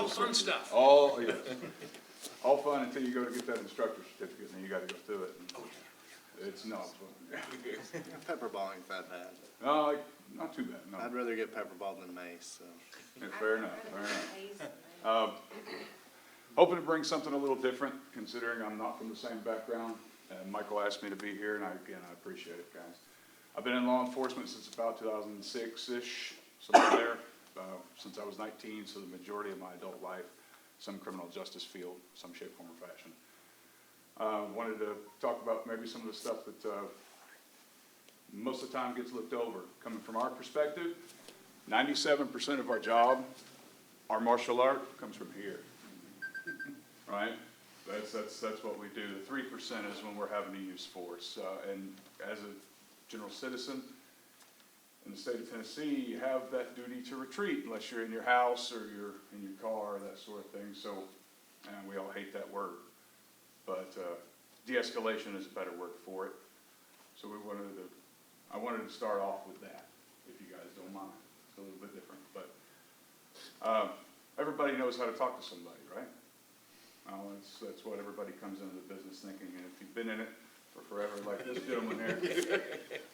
All fun stuff. All, yes. All fun until you go to get that instructor certificate, and then you gotta go through it. It's not fun. Pepperball ain't that bad. No, not too bad, no. I'd rather get pepperball than mace, so. Yeah, fair enough, fair enough. Hoping to bring something a little different, considering I'm not from the same background. And Michael asked me to be here, and I appreciate it, guys. I've been in law enforcement since about 2006-ish, somewhere there, since I was 19, so the majority of my adult life, some criminal justice field, some shape, form, or fashion. Wanted to talk about maybe some of the stuff that most of the time gets looked over. Coming from our perspective, 97% of our job, our martial art, comes from here, right? That's what we do. The 3% is when we're having to use force. And as a general citizen in the state of Tennessee, you have that duty to retreat unless you're in your house or you're in your car, that sort of thing. So, and we all hate that word, but de-escalation is a better word for it. So I wanted to start off with that, if you guys don't mind. It's a little bit different, but everybody knows how to talk to somebody, right? That's what everybody comes into the business thinking, and if you've been in it for forever, like this gentleman here,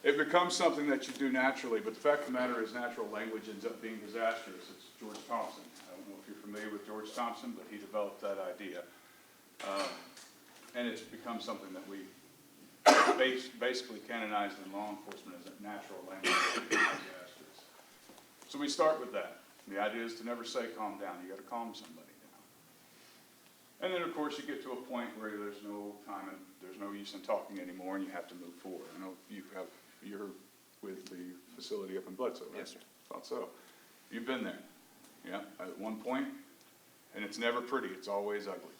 it becomes something that you do naturally, but the fact of the matter is natural language ends up being disastrous. It's George Thompson. I don't know if you're familiar with George Thompson, but he developed that idea. And it's become something that we basically canonized in law enforcement as a natural language disastrous. So we start with that. The idea is to never say calm down. You got to calm somebody down. And then of course you get to a point where there's no time and there's no use in talking anymore, and you have to move forward. I know you're with the facility up in Bledsoe, right? Yes, sir. Thought so. You've been there, yeah, at one point, and it's never pretty. It's always ugly.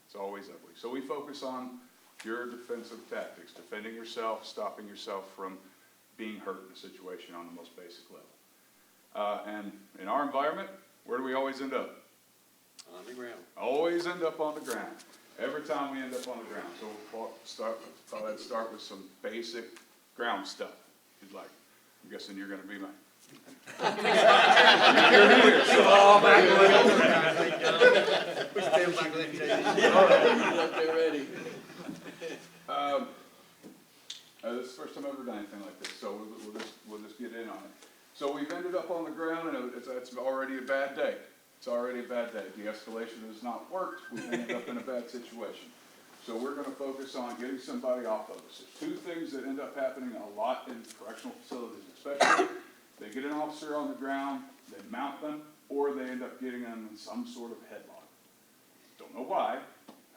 It's always ugly. So we focus on pure defensive tactics, defending yourself, stopping yourself from being hurt in a situation on the most basic level. And in our environment, where do we always end up? On the ground. Always end up on the ground. Every time we end up on the ground. So we'll start with some basic ground stuff, if you'd like. I'm guessing you're going to be mine. You're here, so all back We stand by Glenn J. They're ready. This is the first time I've ever done anything like this, so we'll just get in on it. So we've ended up on the ground, and it's already a bad day. It's already a bad day. De-escalation has not worked. We've ended up in a bad situation. So we're going to focus on getting somebody off of us. There's two things that end up happening a lot in correctional facilities, especially. They get an officer on the ground, they mount them, or they end up getting them in some sort of headlock. Don't know why.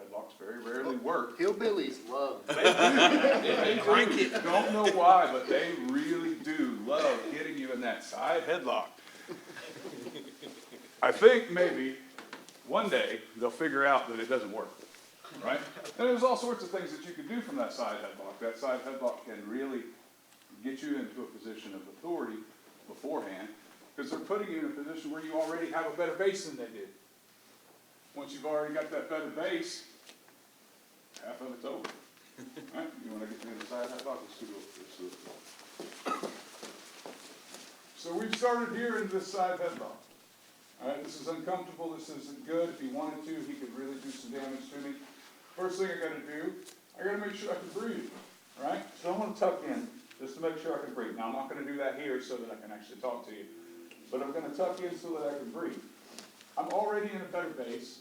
Headlocks very rarely work. Hillbillies love. They don't know why, but they really do love getting you in that side headlock. I think maybe one day they'll figure out that it doesn't work, right? And there's all sorts of things that you can do from that side headlock. That side headlock can really get you into a position of authority beforehand, because they're putting you in a position where you already have a better base than they did. Once you've already got that better base, half of it's over. Right? You want to get to the side headlock? Let's do it. So we've started here in this side headlock. All right, this is uncomfortable, this isn't good. If he wanted to, he could really do some damage to me. First thing I gotta do, I gotta make sure I can breathe, all right? So I'm gonna tuck in, just to make sure I can breathe. Now I'm not gonna do that here so that I can actually talk to you, but I'm gonna tuck in so that I can breathe. I'm already in a better base.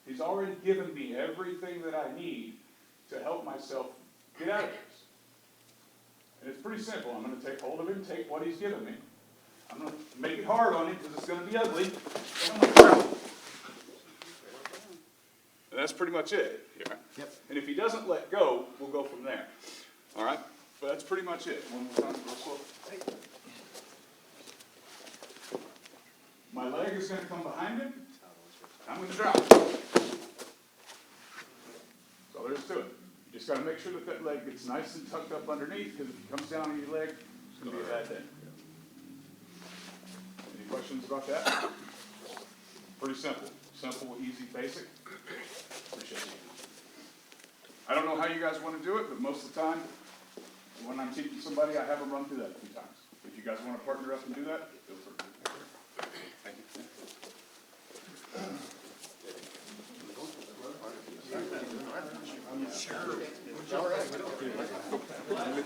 He's already given me everything that I need to help myself get out of this. And it's pretty simple. I'm gonna take hold of him, take what he's given me. I'm going to make it hard on him because it's going to be ugly. And that's pretty much it. Yeah. Yep. And if he doesn't let go, we'll go from there. All right? But that's pretty much it. One more time, real slow. My leg is going to come behind him. I'm going to drop. That's all there is to it. You just got to make sure that that leg gets nice and tucked up underneath, because if it comes down on your leg, it's going to be a bad day. Any questions about that? Pretty simple. Simple, easy, basic. Appreciate it. I don't know how you guys want to do it, but most of the time, when I'm teaching somebody, I have them run through that a few times. If you guys want to partner up and do that, feel free. Thank you.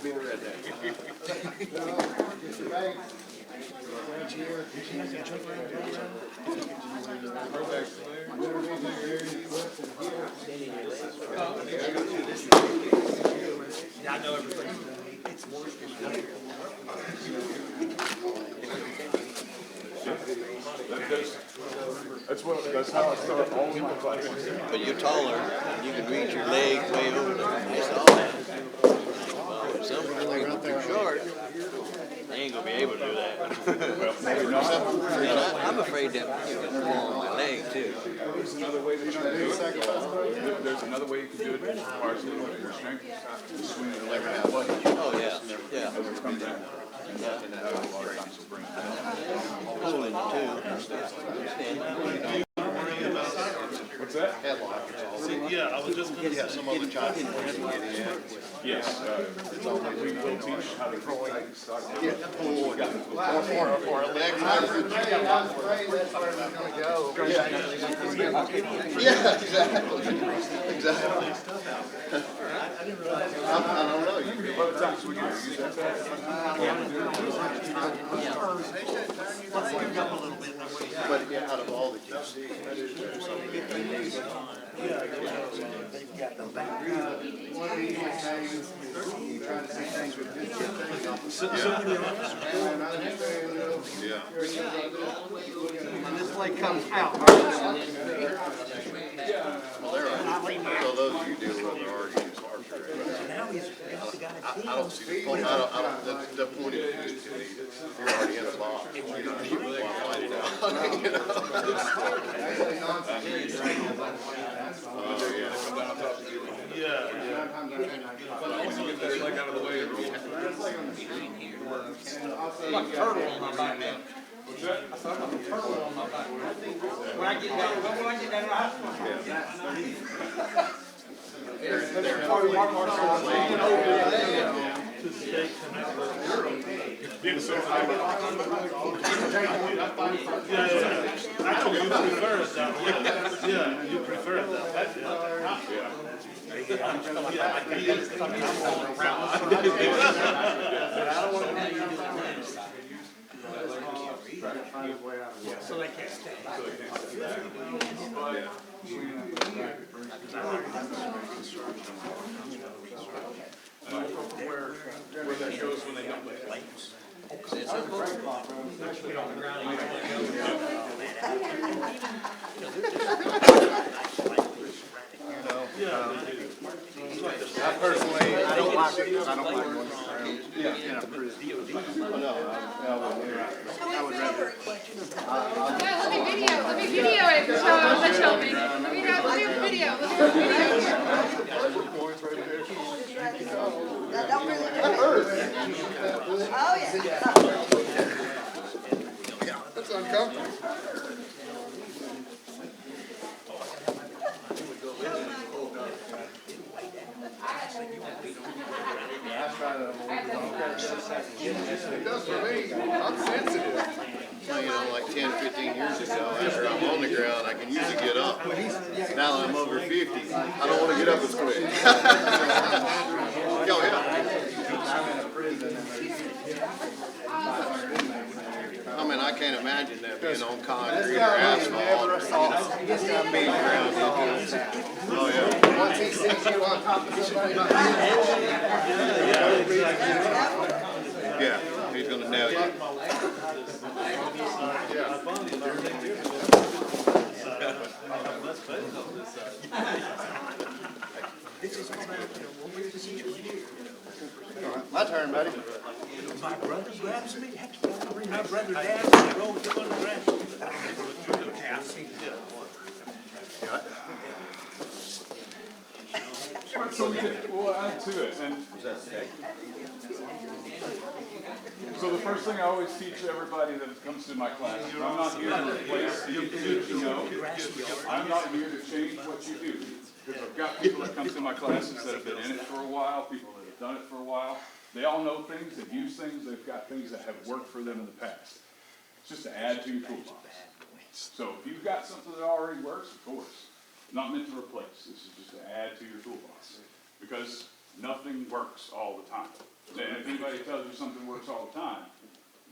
being a redneck. I know everything. That's how I start all of my classes. But you're taller, and you can reach your legs way over there. That's all that. Well, if some people are too short, they ain't gonna be able to do that. Well, maybe not. And I'm afraid that, you know, fall on my leg too. There's another way that you can do it. There's another way you can do it. It requires a little bit more strength. Just swing it like that. Oh, yeah, yeah. As it comes in. And that a lot of times will bring it down. Pulling too. What's that? Yeah, I was just gonna say. Some other child can get in. Yes. We will teach how to take stock. Or a leg. Yeah, exactly. Exactly. I don't know. You A lot of times we use but yeah, out of all that you see, yeah. When this play comes out. Well, they're right. So those of you deal with are already in Archer. I don't see the point. I don't, the point is, you're already in a box. You know, you really want to find it out. You know? Like a turtle on my back now. I thought I'm a turtle on my back. When I get down, Actually, you prefer it that way. Yeah, you prefer it that way. So they can't stay. where that goes when they don't play. I personally, I don't like it because I don't like going around. Yeah. I would rather. Yeah, let me video it for Shelby. Let me have video. That don't really do it. Oh, yeah. That's uncomfortable. It does for me. I'm sensitive. Well, you know, like 10, 15 years ago, after I'm on the ground, I can usually get up. Now that I'm over 50, I don't want to get up as quick. Oh, yeah. I mean, I can't imagine that being on concrete or asphalt. Being around. Oh, yeah. Once he sees you on top of somebody, yeah, he's going to nail you. My turn, buddy. My brother grabs me. Heck, you gotta bring my brother down and roll with him on the ground. Okay, I've seen it. So we'll add to it. And so the first thing I always teach everybody that comes to my class is I'm not here to replace you know. I'm not here to change what you do. Because I've got people that come to my classes that have been in it for a while, people that have done it for a while. They all know things, they've used things, they've got things that have worked for them in the past. It's just to add to your toolbox. So if you've got something that already works, of course, not meant to replace. This is just to add to your toolbox. Because Nothing works all the time. And if anybody tells you something works all the time,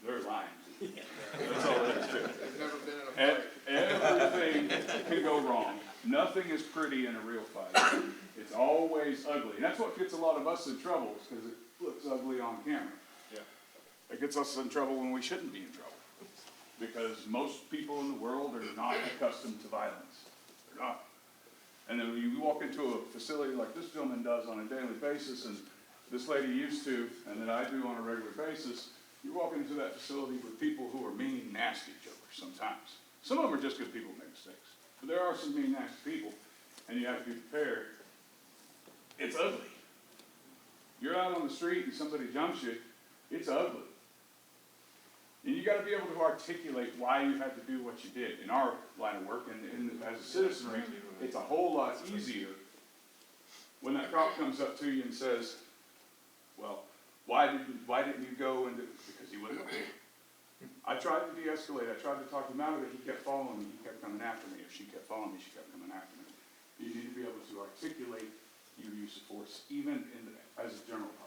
they're lying. That's all there is to it. Never been in a fight. Everything can go wrong. Nothing is pretty in a real fight. It's always ugly. And that's what gets a lot of us in trouble, because it looks ugly on camera. Yeah. It gets us in trouble when we shouldn't be in trouble. Because most people in the world are not accustomed to violence. They're not. And then when you walk into a facility like this gentleman does on a daily basis, and this lady used to, and that I do on a regular basis, you walk into that facility with people who are mean, nasty jokers sometimes. Some of them are just good people who make mistakes. But there are some mean, nasty people, and you have to be prepared. It's ugly. You're out on the street and somebody jumps you, it's ugly. And you got to be able to articulate why you had to do what you did. In our line of work, and as a citizenry, it's a whole lot easier when that cop comes up to you and says, well, why didn't you go and do, because he wouldn't obey. I tried to de-escalate. I tried to talk him out of it. He kept following me. He kept coming after me. If she kept following me, she kept coming after me. You need to be able to articulate your use of force, even as a general public.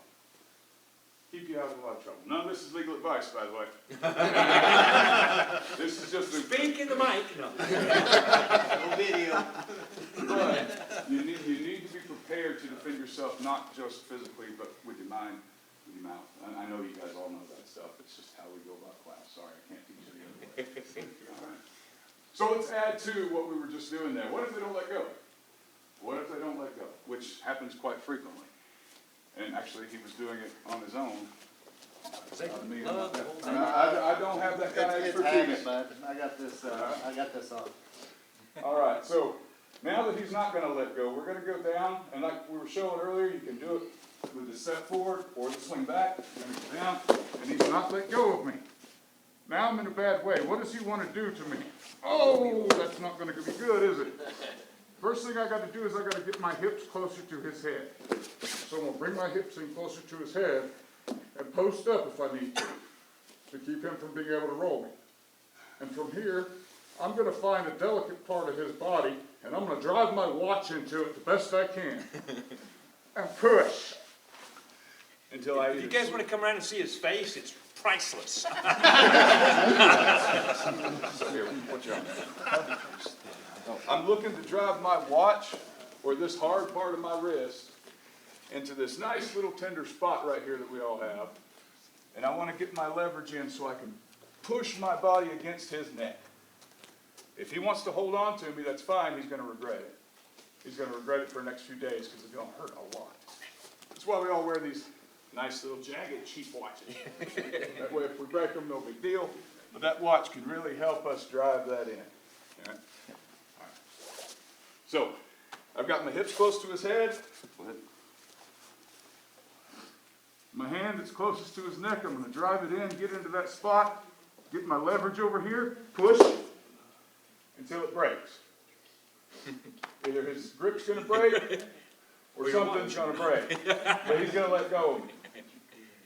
Keep you out of a lot of trouble. None of this is legal advice, by the way. This is just a... Speak in the mic. No. No video. But you need to be prepared to defend yourself, not just physically, but with your mind, with your mouth. And I know you guys all know that stuff. It's just how we go about class. Sorry, I can't teach you the other way. All right. So let's add to what we were just doing there. What if they don't let go? What if they don't let go? Which happens quite frequently. And actually, he was doing it on his own. I don't have that kind of expertise. Bud. I got this on. All right, so now that he's not going to let go, we're going to go down, and like we were showing earlier, you can do it with the step forward or the swing back. We're going to go down, and he's not let go of me. Now I'm in a bad way. What does he want to do to me? Oh, that's not going to be good, is it? First thing I got to do is I got to get my hips closer to his head. So I'm going to bring my hips in closer to his head and post up if I need to keep him from being able to roll me. And from here, I'm going to find a delicate part of his body, and I'm going to drive my watch into it the best I can. And push. Until I... If you guys want to come around and see his face, it's priceless. Here, watch out. I'm looking to drive my watch, or this hard part of my wrist, into this nice little tender spot right here that we all have. And I want to get my leverage in so I can push my body against his neck. If he wants to hold on to me, that's fine. He's going to regret it. He's going to regret it for the next few days because it's going to hurt a lot. That's why we all wear these nice little jagged cheap watches. That way if we break them, no big deal. But that watch can really help us drive that in. All right? All right. So, I've got my hips close to his head. Go ahead. My hand that's closest to his neck, I'm going to drive it in, get into that spot, get my leverage over here, push until it breaks. Either his grip's going to break or something's going to break. But he's going to let go of me.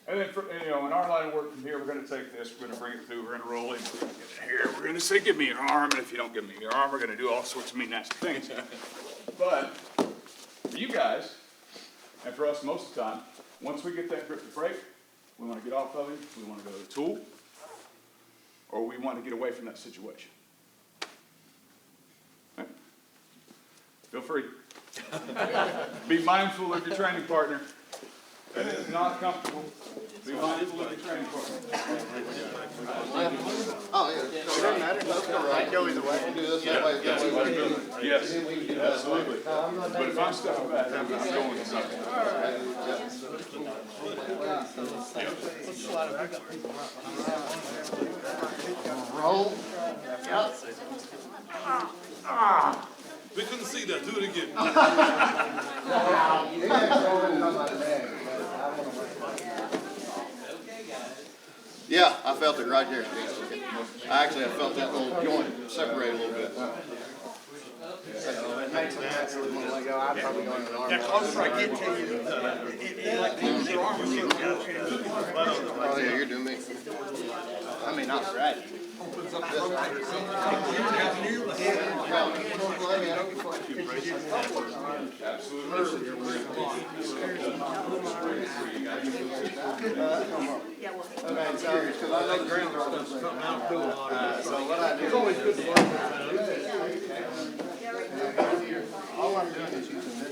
And then, in our line of work from here, we're going to take this, we're going to bring it through, we're going to roll in, we're going to get it here, we're going to say, give me your arm, and if you don't give me your arm, we're going to do all sorts of mean, nasty things. But for you guys, and for us most of the time, once we get that grip to break, we want to get off of him, we want to go to the tool, or we want to get away from that situation. Okay. Feel free. Be mindful of your training partner. That is not comfortable. Be mindful of your training partner. Oh, yeah, it doesn't matter, let's go right, go either way. We'll do this that way, that way. Yes, absolutely. But if I'm stepping back, I'm not going to something. Roll. We couldn't see that. Do it again. Yeah, I felt it right there. I felt that little joint separate a little bit. It makes them absolutely want to let go. I'm probably going to an arm. The closer I get to you, it like moves your arm. Oh, yeah, you're doing me. I mean, not right. Absolutely. Okay, so, because I know the ground's so what I do. It's always good to work. All I'm doing is using this.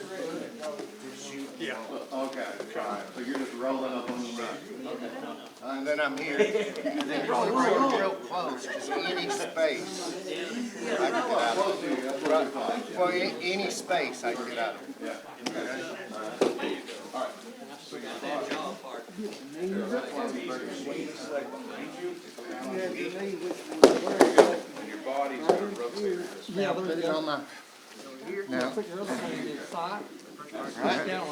Yeah. Okay, alright, so you're just rolling up on your knee. Okay. And then I'm here. And then real close, just any space I can get out of. Well, any space I can get out of. Yeah. All right. And your body's going to rotate this. Yeah, put it on my. Now. Right. Now,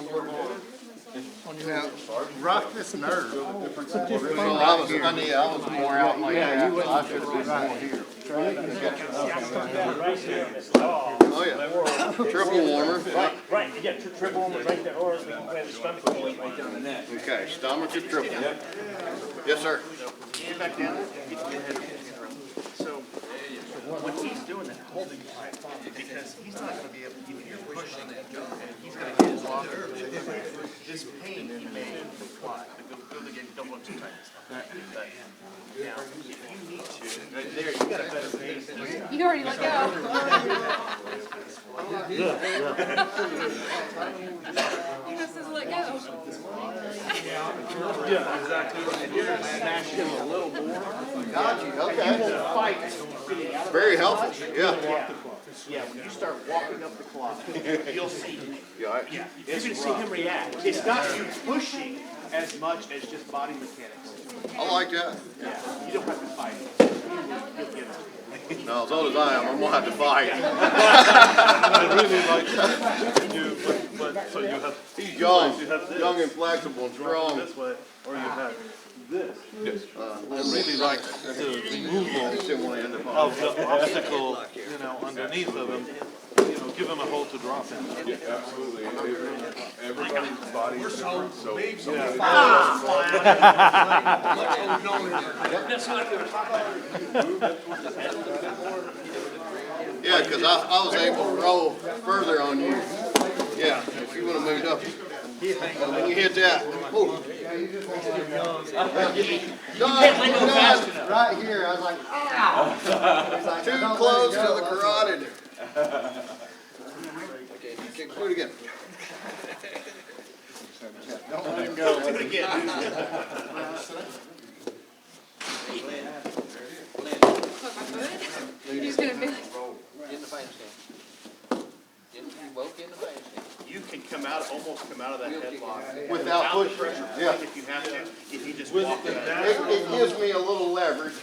rock this nerve. I was more out like that. I should have been right here. Oh, yeah. Triple warmer. Right, yeah, triple warmer right there, or we can play the stomach point right down the neck. Okay, stomach and triple. Yes, sir. Get back down, get your head. So, when he's doing that, holding it, because he's not gonna be able to, if you're pushing and he's gonna get his lock. This pain he may apply, go again, don't want too tight and stuff. But now, if you need to, right there, you got a better pace. You already let go. He just doesn't let go. Yeah, exactly. And you're gonna smash him a little more. Got you, okay. You won't fight. Very helpful, yeah. Yeah, when you start walking up the clock, you'll see. Yeah, Yeah, you're gonna see him react. It's not you pushing as much as just body mechanics. I like that. Yeah, you don't have to fight. You'll get it. No, as old as I am, I'm gonna have to fight. I really like you, but so you have He's young, you have this young and flexible and strong. this way, or you have this. I Really like the removal just didn't want to end up on. of the obstacle, underneath of him. Give him a hole to drop in. Yeah, absolutely. Everybody's body is different, so. Yeah, because I was able to roll further on you. Yeah, if you would have moved up. When you hit that. Ooh. Right here, I was like, ow! Too close to the carotid. Okay, do it again. Don't let him go. Do it again. He's gonna be like, In the fan stand. You woke in the fan stand. You can almost come out of that headlock. Without the pushing. pressure Yeah. point if you have to, if you just walk it out. It gives me a little leverage.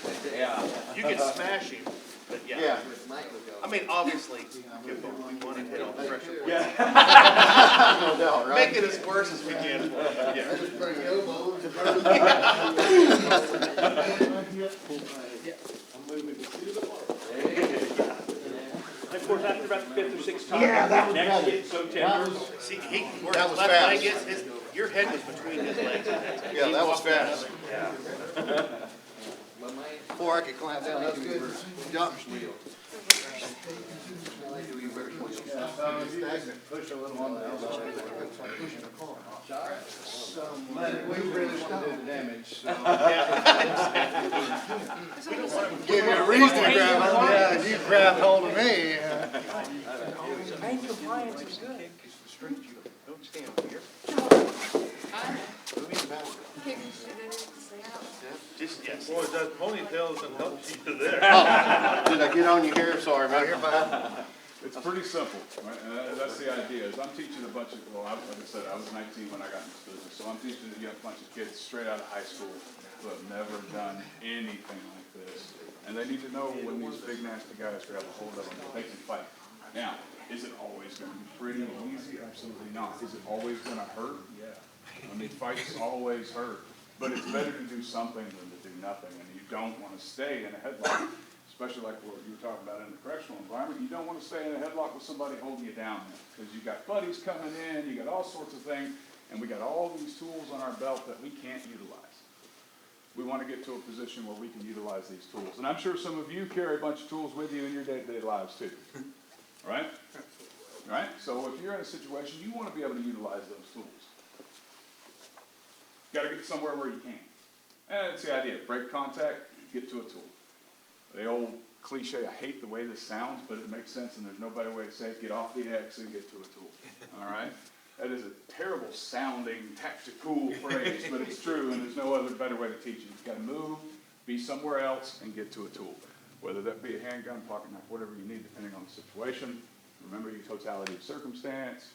You can smash him, but Yeah. I mean, obviously, if we want to hit all the pressure points. No doubt, right? Make it as worse as we can. Yeah. Of course, after about the fifth or sixth time, your neck gets so tender. See, where That his was left fast. leg is, your head was between his legs. Yeah, that was fast. Yeah. Before I could climb down, that's good. Jump. Push a little on the elbow. Pushing the car. We really want to do the damage, so. Give you a reason to grab hold. Yeah, if you grab hold of me. Pain compliance is good. Don't stand here. Just, yes. Boy, that ponytail isn't helping you there. Did I get on you here? Sorry, man. You're fine. It's pretty simple, right? And that's the idea, is I'm teaching a bunch of, like I said, I was 19 when I got in this business, so I'm teaching a bunch of kids straight out of high school who have never done anything like this. And they need to know when these big nasty guys grab a hold of them, they can fight. Now, is it always gonna be pretty easy? Absolutely not. Is it always gonna hurt? Yeah. I mean, fights always hurt, but it's better to do something than to do nothing, and you don't wanna stay in a headlock. Especially like what you were talking about in the correctional environment, you don't want to stay in a headlock with somebody holding you down there. Because you got buddies coming in, you got all sorts of things, and we got all these tools on our belt that we can't utilize. We want to get to a position where we can utilize these tools. And I'm sure some of you carry a bunch of tools with you in your day-to-day lives too. Right? Right? So if you're in a situation, you want to be able to utilize those tools. Got to get somewhere where you can. And it's the idea, break contact, get to a tool. The old cliche, I hate the way this sounds, but it makes sense and there's no better way to say it, get off the X and get to a tool, all right? That is a terrible sounding, tactical phrase, but it's true and there's no other better way to teach it. You've got to move, be somewhere else, and get to a tool. Whether that be a handgun, pocket knife, whatever you need, depending on the situation. Remember your totality of circumstance.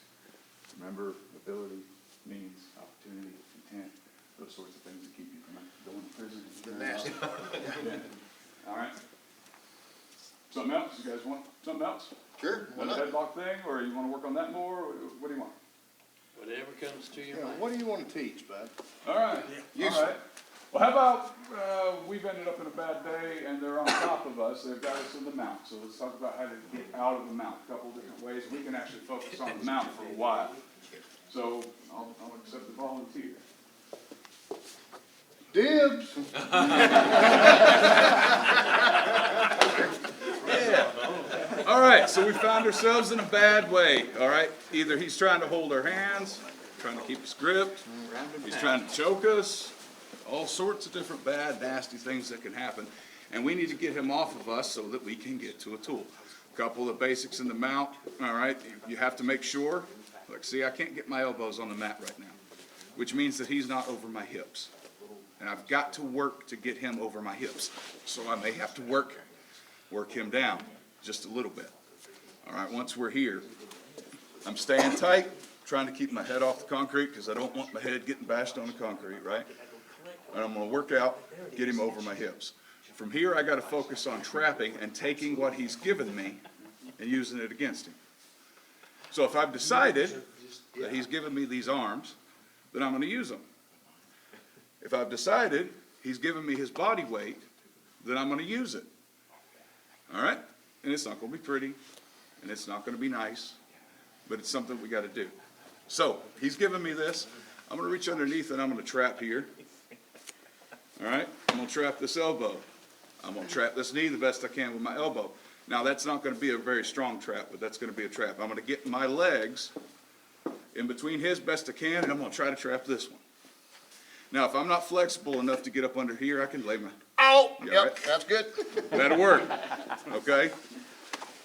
Remember ability, means, opportunity, intent, those sorts of things that keep you from going to prison. The nasty part. Yeah. All right. Something else? You guys want something else? Sure, why Another not? headlock thing, or you want to work on that more? What do you want? Whatever comes to your Yeah, mind. what do you wanna teach, bud? All right. All right. Well, how about we've ended up in a bad day and they're on top of us. They've got us in the mount. So let's talk about how to get out of the mount. A couple different ways. We can actually focus on the mount for a while. So I'll accept the volunteer. Dibs. All right, so we found ourselves in a bad way, all right? Either he's trying to hold our hands, trying to keep us gripped, he's trying to choke us, all sorts of different bad, nasty things that can happen. And we need to get him off of us so that we can get to a tool. A couple of basics in the mount, all right? You have to make sure, look, see, I can't get my elbows on the mat right now, which means that he's not over my hips. And I've got to work to get him over my hips. So I may have to work him down just a little bit. All right, once we're here, I'm staying tight, trying to keep my head off the concrete because I don't want my head getting bashed on the concrete, right? And I'm gonna work out, get him over my hips. From here, I gotta focus on trapping and taking what he's given me and using it against him. So if I've decided that he's given me these arms, then I'm gonna use them. If I've decided he's given me his body weight, then I'm gonna use it. All right? And it's not gonna be pretty, and it's not gonna be nice, but it's something we gotta do. So, he's given me this. I'm gonna reach underneath and I'm gonna trap here. All right? I'm gonna trap this elbow. I'm gonna trap this knee the best I can with my elbow. Now, that's not gonna be a very strong trap, but that's gonna be a trap. I'm gonna get my legs in between his best I can, and I'm gonna try to trap this one. Now, if I'm not flexible enough to get up under here, I can lay my, Oh, You all yep, right? that's good. that'll work, okay?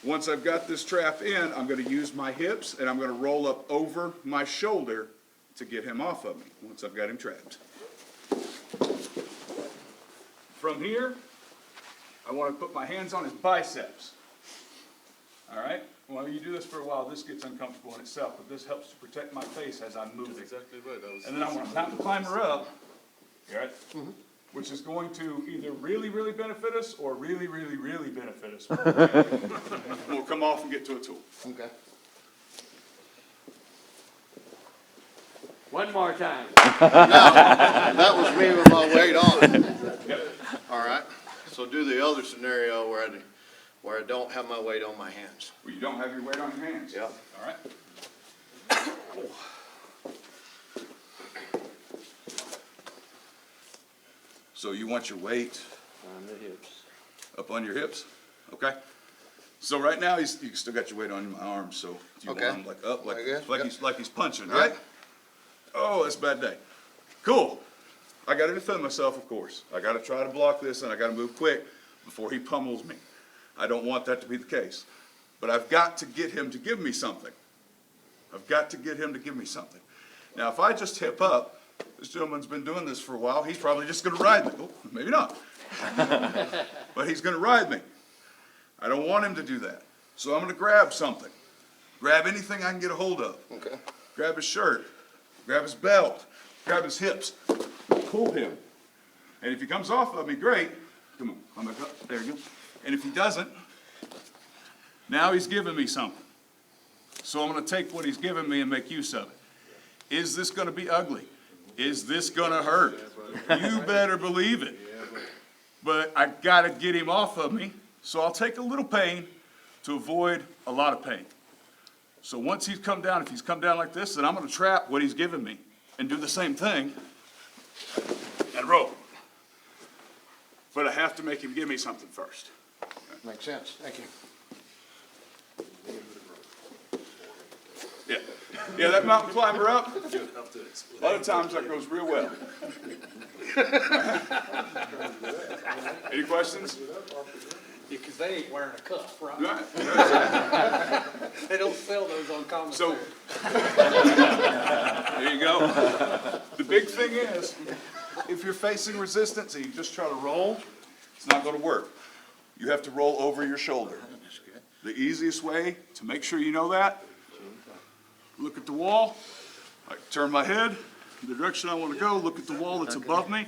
Once I've got this trap in, I'm gonna use my hips, and I'm gonna roll up over my shoulder to get him off of me, once I've got him trapped. From here, I wanna put my hands on his biceps. All right? Well, you do this for a while, this gets uncomfortable in itself, but this helps to protect my face as I'm moving. Exactly right. And then I'm gonna mountain climber up, all right? Which is going to either really, really benefit us or really, really, really benefit us. We'll come off and get to a tool. Okay. One more time. That was me with my weight on. Yep. All right, so do the other scenario where I don't have my weight on my hands. Well, you don't have your weight on your hands. Yep. All right? So you want your weight On the hips. up on your hips? Okay. So right now, you still got your weight on my arms, so you want Okay. him like up, like, Like this? like Yep. he's punching, Yep. right? Oh, that's a bad day. Cool. I gotta defend myself, of course. I gotta try to block this, and I gotta move quick before he pummels me. I don't want that to be the case. But I've got to get him to give me something. I've got to get him to give me something. Now, if I just hip up, this gentleman's been doing this for a while, he's probably just gonna ride me. Oh, maybe not. But he's gonna ride me. I don't want him to do that. So I'm gonna grab something. Grab anything I can get a hold of. Okay. Grab his shirt. Grab his belt. Grab his hips. Pull him. And if he comes off of me, great. Come on, come back up. There you go. And if he doesn't, now he's giving me something. So I'm gonna take what he's given me and make use of it. Is this gonna be ugly? Is this gonna hurt? You better believe it. But I gotta get him off of me, so I'll take a little pain to avoid a lot of pain. So once he's come down, if he's come down like this, then I'm gonna trap what he's given me and do the same thing and roll. But I have to make him give me something first. Makes sense, thank you. Yeah, that mountain climber up, a lot of times that goes real well. Any questions? Because they ain't wearing a cuff, right? Right. They don't sell those on common So, sense. there you go. The big thing is, if you're facing resistance and you just try to roll, it's not gonna work. You have to roll over your shoulder. The easiest way to make sure you know that, look at the wall, I turn my head, the direction I wanna go, look at the wall that's above me,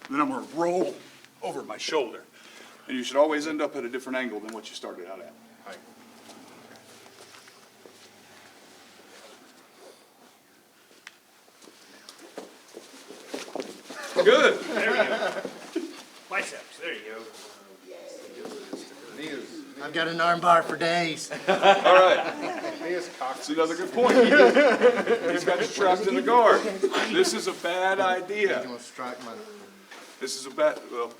then I'm gonna roll over my shoulder. And you should always end up at a different angle than what you started out at. Good. There we go. Biceps, there you go. I've got an arm bar for days. All right. That's another good point. He's got you trapped in the guard. This is a bad idea. I'm gonna strike my. This is a bad, well,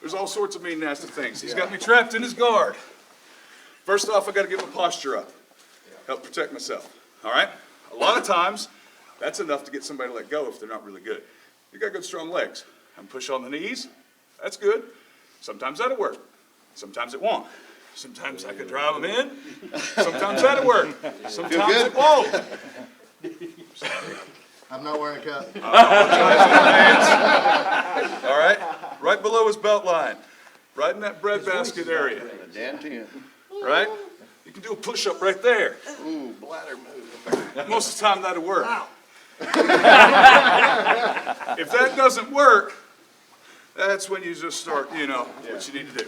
there's all sorts of mean, nasty things. He's got me trapped in his guard. First off, I gotta get my posture up. Help protect myself, all right? A lot of times, that's enough to get somebody to let go if they're not really good. You got good, strong legs. And push on the knees, that's good. Sometimes that'll work. Sometimes it won't. Sometimes I can drive them in. Sometimes that'll work. Sometimes it won't. I'm not wearing a cup. All right? Right below his belt line. Right in that breadbasket area. Dan 10. Right? You can do a push-up right there. Ooh, bladder move. Most of the time that'll work. If that doesn't work, that's when you just start, you know, what you need to do.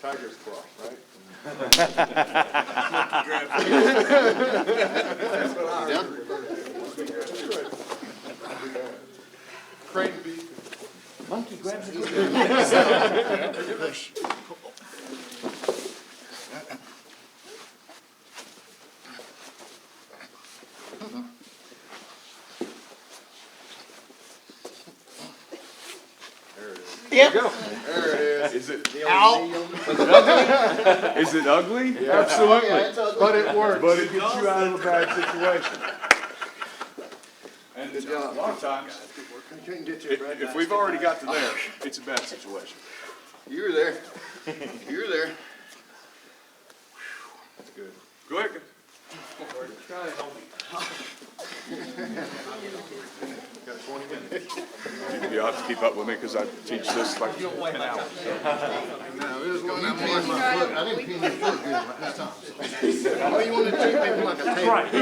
Tiger's claw, right? Crane beat. Monkey grabs a Push. There you go. There it is. Is it, Ow. is it ugly? Yeah, Absolutely. it's ugly. But it works. But it gets you out of a bad situation. And a lot of times, I couldn't get you a bread if we've already got to there, it's a bad situation. You were there. You were there. That's good. Go ahead. Got 20 minutes. You'll have to keep up with me because I teach this like 10 hours. No, it was one You I'm pinned on. my foot. I didn't pin your foot good this time. Oh, you want to treat me like a table? Right.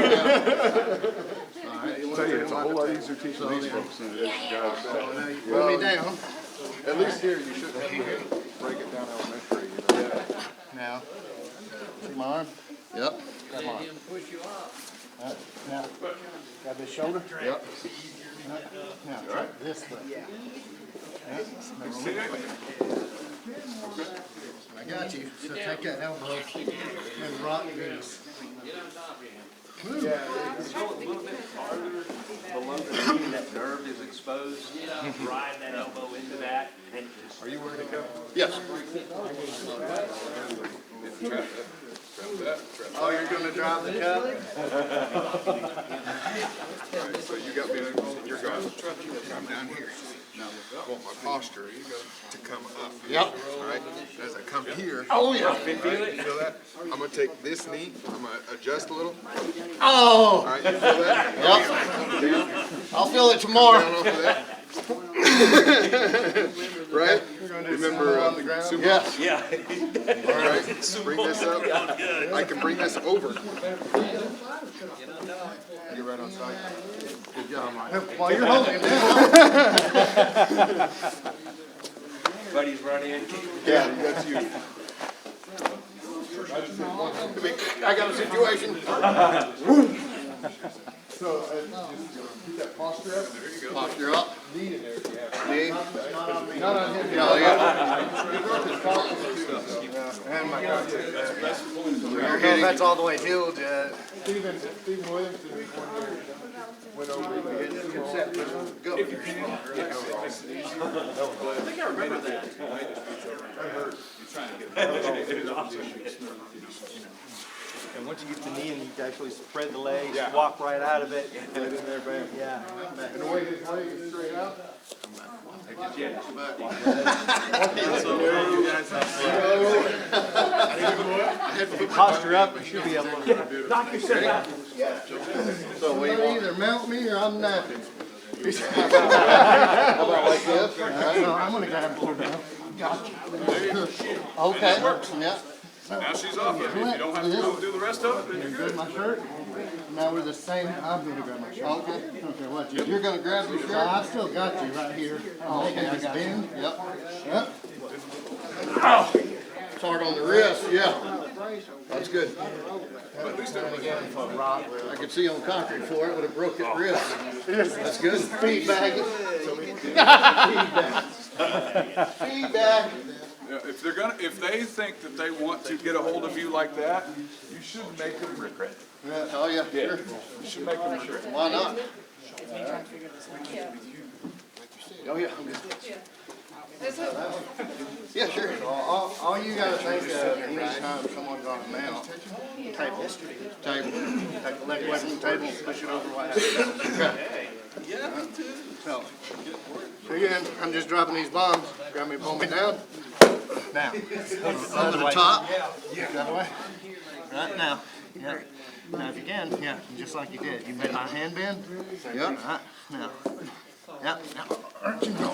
All right. I'll tell you, it's a whole lot easier teaching these folks than it is the guys. Now you put me down. At least here, you shouldn't have to break it down elementary, you know? Now. See my arm? Yep. Come on. Now, grab his shoulder. Yep. Now, try this way. I got you. So take that elbow and rock these. Below the knee, that nerve is exposed. Drive that elbow into that. Are you wearing a cup? Yes. Oh, you're gonna drive the cup? So you got me, you're going, come down here. Now, I want my posture to come up. Yep. All right, as I come here. Oh, yeah. All right, you feel that? I'm gonna take this knee, I'm gonna adjust a little. Oh. All right, you feel that? Yep. I'll feel it tomorrow. Down off of that. Right? Remember on the ground? Yes. Yeah. All right, bring this up. I can bring this over. You're right on side. Good job, Mike. While you're holding it down. Buddy's running. Yeah, that's you. I got a situation. So, keep that posture up. Posture up. Knee in there if you have. Knee. Not on him. Yeah, yeah. And my contact. I don't know if that's all the way healed yet. Stephen Williamson went over the go. I think I remember that. And once you get to the knee and you actually spread the legs, Yeah. walk right out of it. Get in there, bam. Yeah. And the way his leg is straight out. If you posture up, you should be able to. Knock yourself out. So we either mount me or I'm napping. How about like this? No, I'm gonna grab him now. Gotcha. Okay, yeah. Now she's off of you. If you don't have to go do the rest of it, then you're good. My shirt. Now we're the same. I'm gonna grab my shirt. Okay. Okay, what? You're gonna grab your shirt? I've still got you right here. Oh, okay, I got you. Yep. Yep. Oh. It's hard on the wrist, yeah. That's good. I could see on concrete floor it would have broke that wrist. That's good. Feedback. Feedback. Yeah, if they think that they want to get a hold of you like that, you should make them regret it. Yeah, oh yeah, sure. You should make them regret it. Why not? Oh yeah, I'm good. Yeah, sure. All you gotta think of anytime someone's on a mount, table, take the leg away from the table, push it over what happens. Okay. So again, I'm just dropping these bombs. Grab me, pull me down. Now, over the top. The other way. Right now. Yeah. Now if you can, yeah, just like you did. You made my hand bend. Yep. Right. Now. Yep. Now. Arch and go.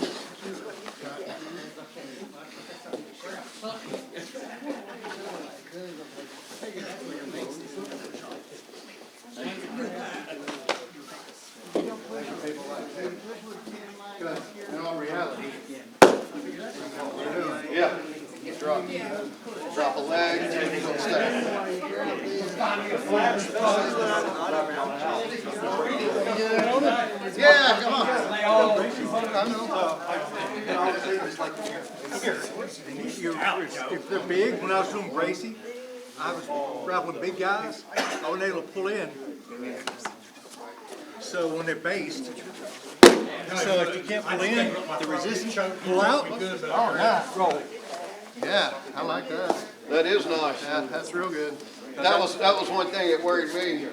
In all reality, yeah, drop a leg, don't stay. Yeah, come on. I know. If they're big, when I was doing Gracie, I was grappling big guys, I wasn't able to pull in. So when they're based, so if you can't pull in, the resistance pull out. Oh, nice. Roll. Yeah, I like that. That is nice. Yeah, that's real good. That was one thing that worried me.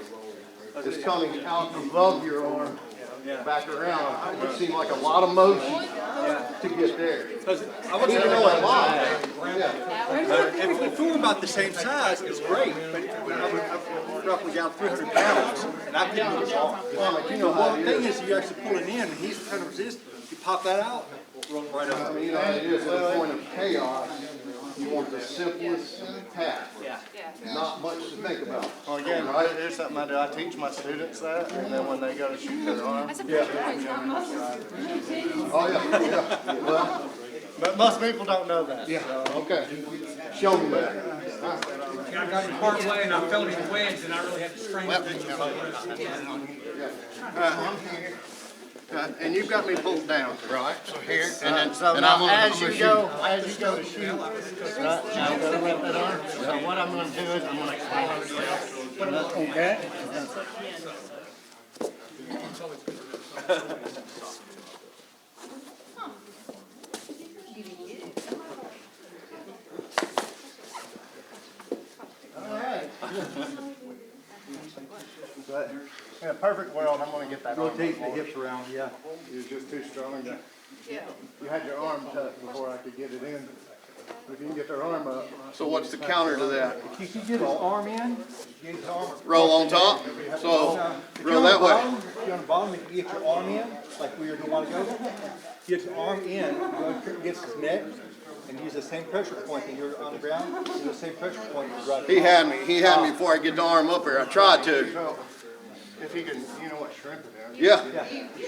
Is coming out above your arm, back around. It seemed like a lot of motion to get there. Even though it was. If we were about the same size, it's great. But I was roughly down 300 pounds, and I couldn't move his arm. Well, you know how The it thing is. is, you're actually pulling in, and he's trying to resist. You pop that out, right I up. mean, you know how it is at the point of chaos. You want the simplest path. Not much to think about. Well, again, there's something I do. I teach my students that, and then when they go to shoot their arm. That's a pretty good one. Oh, yeah, yeah. Well, But most people don't know that. yeah, okay. Show me that. I got him part way and I felt his wedge and I really had to strain And you've got me pulled down. Right. So here, and then, So and now, I'm gonna, as you go to shoot, right, now I'm gonna wrap that arm. So what I'm gonna do is I'm gonna close. Okay. but in a perfect world, I'm gonna get that arm. Rotate the hips around, yeah. You're just too strong. You had your arm tucked before I could get it in. But if you can get their arm up. So what's the counter to that? If you can get his arm in, get his arm. Roll on top? So, If roll you're on that the way. bottom, if you're on the bottom, if you get your arm in, like we were doing a while ago, get your arm in, go against his neck, and use the same pressure point that you're on the ground, use the same pressure point you're right. He had me before I get the arm up there. I tried to. If he can, you know what shrimp it is? Yeah.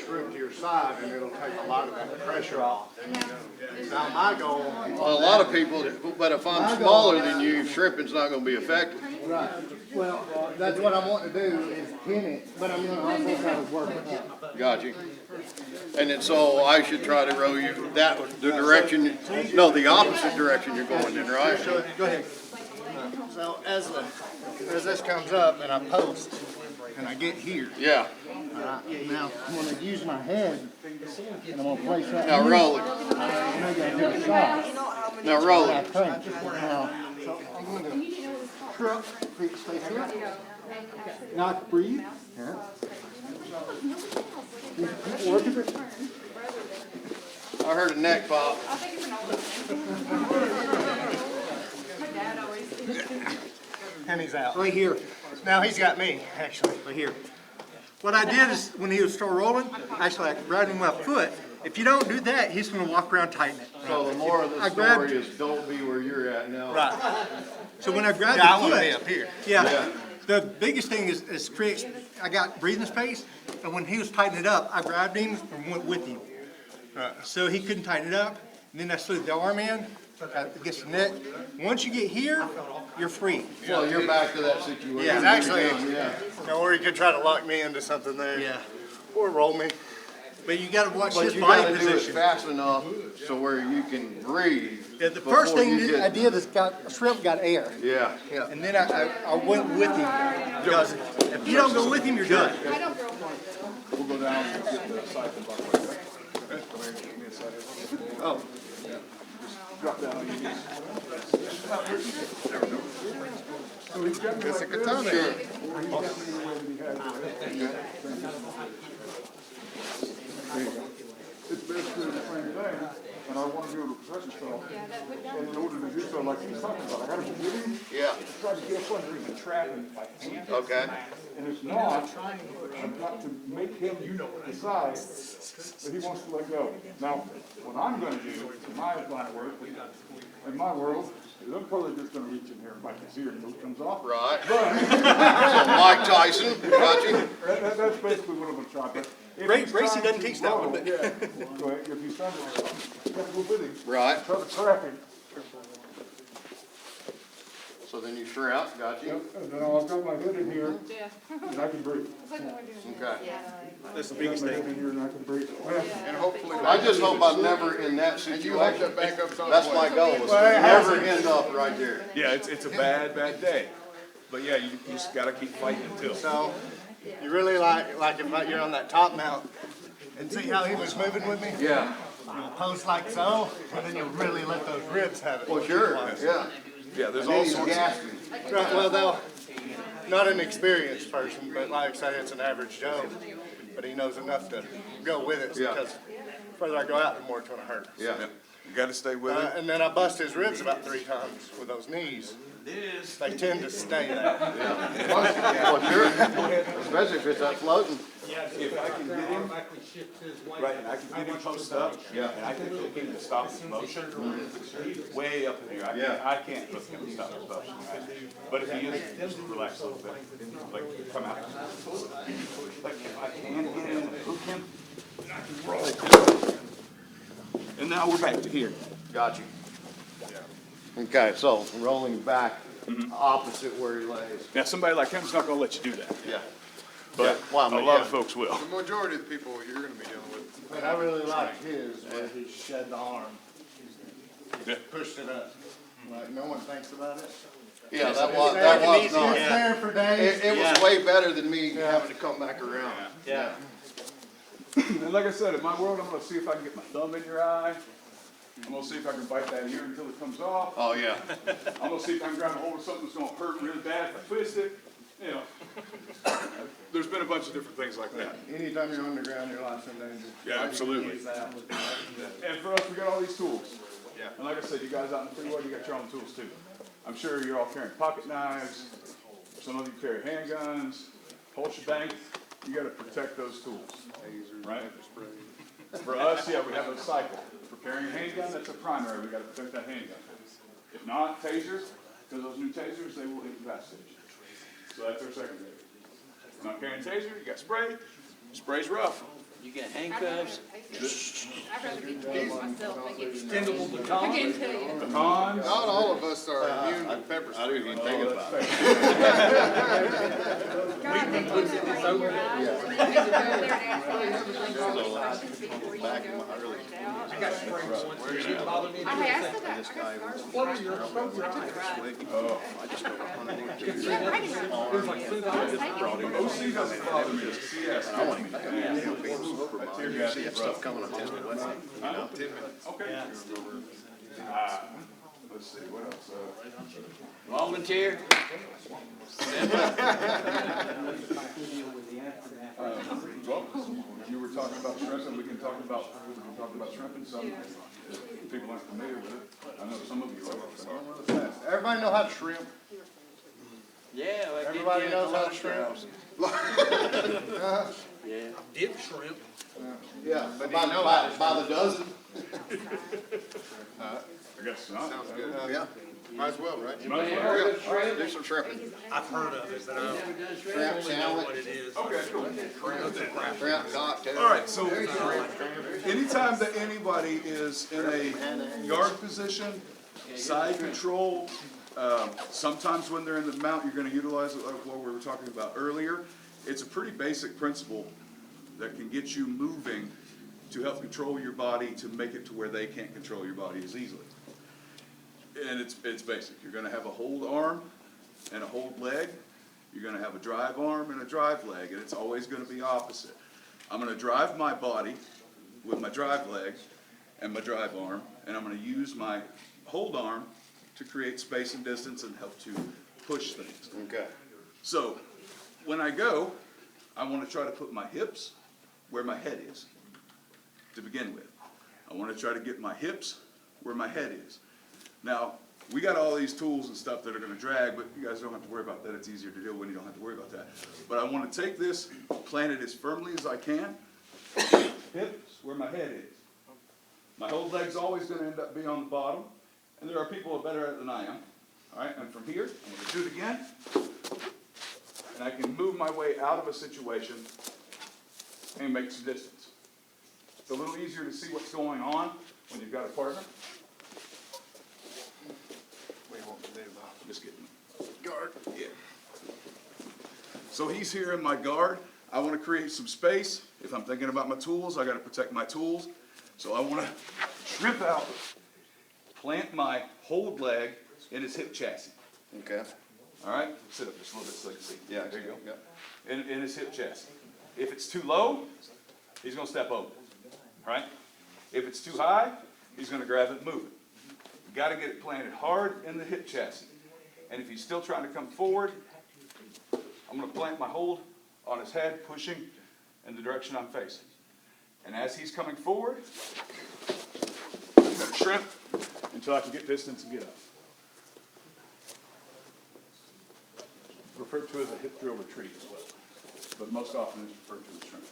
Shrimp to your side and it'll take a lot of that pressure off. Now my goal. Well, a lot of people, but if I'm smaller than you, shrimping's not gonna be effective. Right. Well, that's what I want to do is pin it, but I'm gonna also try to work it up. Got you. And then so I should try to row you that, the direction, no, the opposite direction you're going in, right? Go ahead. So as this comes up and I post and I get here. Yeah. Now I'm gonna use my head and I'm gonna place that. Now roll it. Maybe I do a shot. Now roll it. Now, so I'm gonna her up, stay here. Now breathe. Yeah. Keep working it. I heard a neck pop. I think it's an old. My dad always. And he's out. Right here. Now he's got me, actually, right here. What I did is, when he would start rolling, actually I grabbed him with my foot. If you don't do that, he's gonna walk around tighten it. So the more of the story is don't be where you're at now. Right. So when I grabbed the foot. I wanna be up here. Yeah. The biggest thing is create, I got breathing space, and when he was tightening it up, I grabbed him and went with him. So he couldn't tighten it up, and then I slid the arm in, against the neck. Once you get here, you're free. Well, you're back to that situation. Yeah, actually, or he could try to lock me into something there. Yeah. Or roll me. But you gotta watch but his you body gotta do it position. fast enough so where you can breathe. Yeah, the first before thing you that I get- did is shrimp got air. Yeah. Yeah. And then I went with him. Because if you don't go with him, you're done. I don't grow We'll go down and get the cycle buck like that. Okay, come here, give me a second. Oh. Just drop down on your knees. So he's got me like this. Sure. It's basically the same thing, and I want to be able to protect myself. And in order to do so, like he's talking about, I gotta be with him. Yeah. Try to get up under him and trap him if I can. Okay. And if not, I've got to make him decide that he wants to let go. Now, what I'm gonna do in my line of work, in my world, is I'm probably just gonna reach in here and bite his ear until it comes off. Right. So Mike Tyson, got you? That's basically what I'm gonna try, but. Gracie doesn't teach that one, but. Yeah, so if he's trying to, you gotta go with him. Right. Try to trap him. So then you strap, got you? And then I've got my head in here, Yeah. and I can breathe. Okay. That's the I've got my head in here and I can breathe. And hopefully. I just hope I'm never in that situation. That's my goal, is to never end up right there. Yeah, it's a bad day. But yeah, you just gotta keep fighting until. So, you really like if you're on that top mount, and see how he was moving with me? Yeah. You'll post like so, and then you'll really let those ribs have it. Well, sure, yeah. Yeah, there's And all he's sorts of. gasping. Right, well, they'll, not an experienced person, but like I say, it's an average Joe, but he knows enough to go with it, Yeah. because the further I go out, the more it's gonna hurt. Yeah. You gotta stay with it. And then I bust his ribs about 3 times with those knees. They tend to stay there. Well, sure. Especially if it's that floating. If I can get him, right, and I can get him posted up, Yeah. and I can hook him to stop his motion, he's way up in here. Yeah. I can't hook him to stop his motion, right? But if he is, just relax a little bit, like, come out. Like, if I can get him and hook him, I can roll. And now we're back to here. Got you. Okay, so rolling back opposite where he lays. Now, somebody like him's not gonna let you do that, Yeah. but Yeah, well, I a mean, lot yeah. of folks will. The majority of the people you're gonna be dealing with. But I really like his, where he shed the arm, Yeah. pushed it up. Like, no one thinks about it. Yeah, that was It's nice. there for days. It was way better than me having to come back around. Yeah. And like I said, in my world, I'm gonna see if I can get my thumb in your eye. I'm gonna see if I can bite that ear until it comes off. Oh, yeah. I'm gonna see if I can grab a hold of something that's gonna hurt really bad if I twist it, you know. There's been a bunch of different things like that. Anytime you're underground, your life's in danger. Yeah, absolutely. Use that. And for us, we got all these tools. Yeah. And like I said, you guys out in the freeway, you got your own tools too. I'm sure you're all carrying pocket knives, some of you carry handguns, whole shebang. You gotta protect those tools, right? For us, yeah, we have a cycle. For carrying a handgun, that's a primary, we gotta protect that handgun. If not, tasers, because those new tasers, they will hit the fast station. So that's our secondary. Not carrying taser, you got spray. Spray's rough. You got handcuffs? I'd rather be told myself. I get Extendable I baton. can't tell you. Batons. Not all of us are immune to pepper spray. I didn't even think about it. God, they put it right in your eyes. And then you go there and ask questions before you go Back in my early work it out. I got sprayed once. It didn't bother me. I still got, This guy was. What was your exposure? I just go yeah, right around. It was like $2. OC doesn't bother me. CS. I want him to being sober, man. You see that stuff coming up 10 minutes. You know, 10 minutes. Okay. let's see, what else? Volunteer? Well, you were talking about shrimping, we can talk about shrimping some, if people aren't familiar with it. I know some of you are. So. Everybody know how to shrimp? Yeah, like Everybody knows how to shrimp? Yeah. Dip shrimp. Yeah, but by the dozen? I guess not. Sounds good. Yeah, might as well, right? Might as well. Yeah, do some shrimping. I've heard of it, but I don't Shrimp know sandwich, what it is. Okay, cool. shrimp cocktail. All right, so anytime that anybody is in a guard position, side control, sometimes when they're in the mount, you're gonna utilize it like what we were talking about earlier. It's a pretty basic principle that can get you moving to help control your body to make it to where they can't control your body as easily. And it's basic. You're gonna have a hold arm and a hold leg. You're gonna have a drive arm and a drive leg, and it's always gonna be opposite. I'm gonna drive my body with my drive leg and my drive arm, and I'm gonna use my hold arm to create space and distance and help to push things. Okay. So, when I go, I wanna try to put my hips where my head is, to begin with. I wanna try to get my hips where my head is. Now, we got all these tools and stuff that are gonna drag, but you guys don't have to worry about that. It's easier to do when you don't have to worry about that. But I wanna take this, plant it as firmly as I can, hips where my head is. My whole leg's always gonna end up being on the bottom, and there are people who are better at it than I am. All right, and from here, I'm gonna do it again, and I can move my way out of a situation and make some distance. It's a little easier to see what's going on when you've got a partner. Just kidding. Guard. Yeah. So he's here in my guard. I want to create some space. If I'm thinking about my tools, I got to protect my tools. So I want to shrimp out, plant my hold leg in his hip chassis. Okay. All right? Sit up just a little bit so you can see. Yeah, There you go. yeah. In his hip chassis. If it's too low, he's going to step over. All right? If it's too high, he's going to grab it and move it. You got to get it planted hard in the hip chassis. And if he's still trying to come forward, I'm going to plant my hold on his head, pushing in the direction I'm facing. And as he's coming forward, I'm going to shrimp until I can get distance and get up. Referred to as a hip drill retreat as well, but most often it's referred to as shrimp.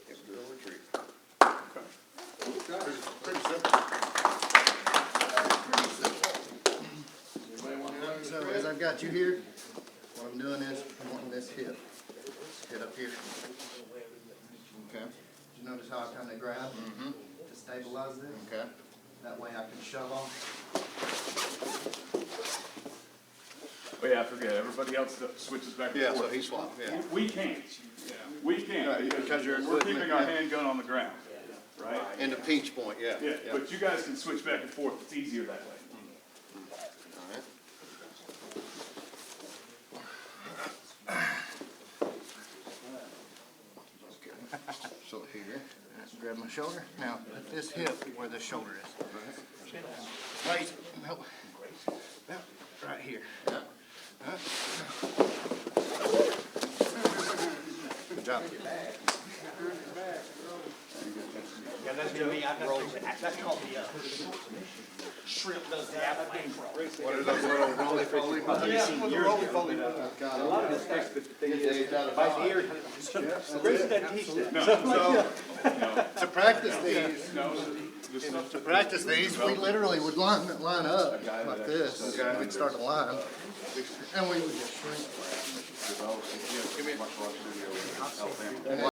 Hip drill retreat. Okay. Pretty simple. So as I've got you here, what I'm doing is I'm wanting this hip up here. Okay. Did you notice how I kind of grab to stabilize this? Okay. That way I can shove off. But yeah, I forget, everybody else that switches back and Yeah, forth. so he swapped, yeah. We can't. We can't, because you're we're equipment, keeping our yeah. handgun on the ground, right? And the pinch point, yeah. Yeah, but you guys can switch back and forth, it's easier that way. All right. So here, grab my shoulder. Now, put this hip where the shoulder is. Right, no, right here. Good job. Yeah, that's gonna be, that's called the, shrimp does the airplane crawl. What are those little roly-poly? Yeah, with the roly-poly. A lot of this stuff, Right here. Chris doesn't teach that. to practice these, No, just to practice these, we literally would line up like this. We'd start the line, and we would just shrink.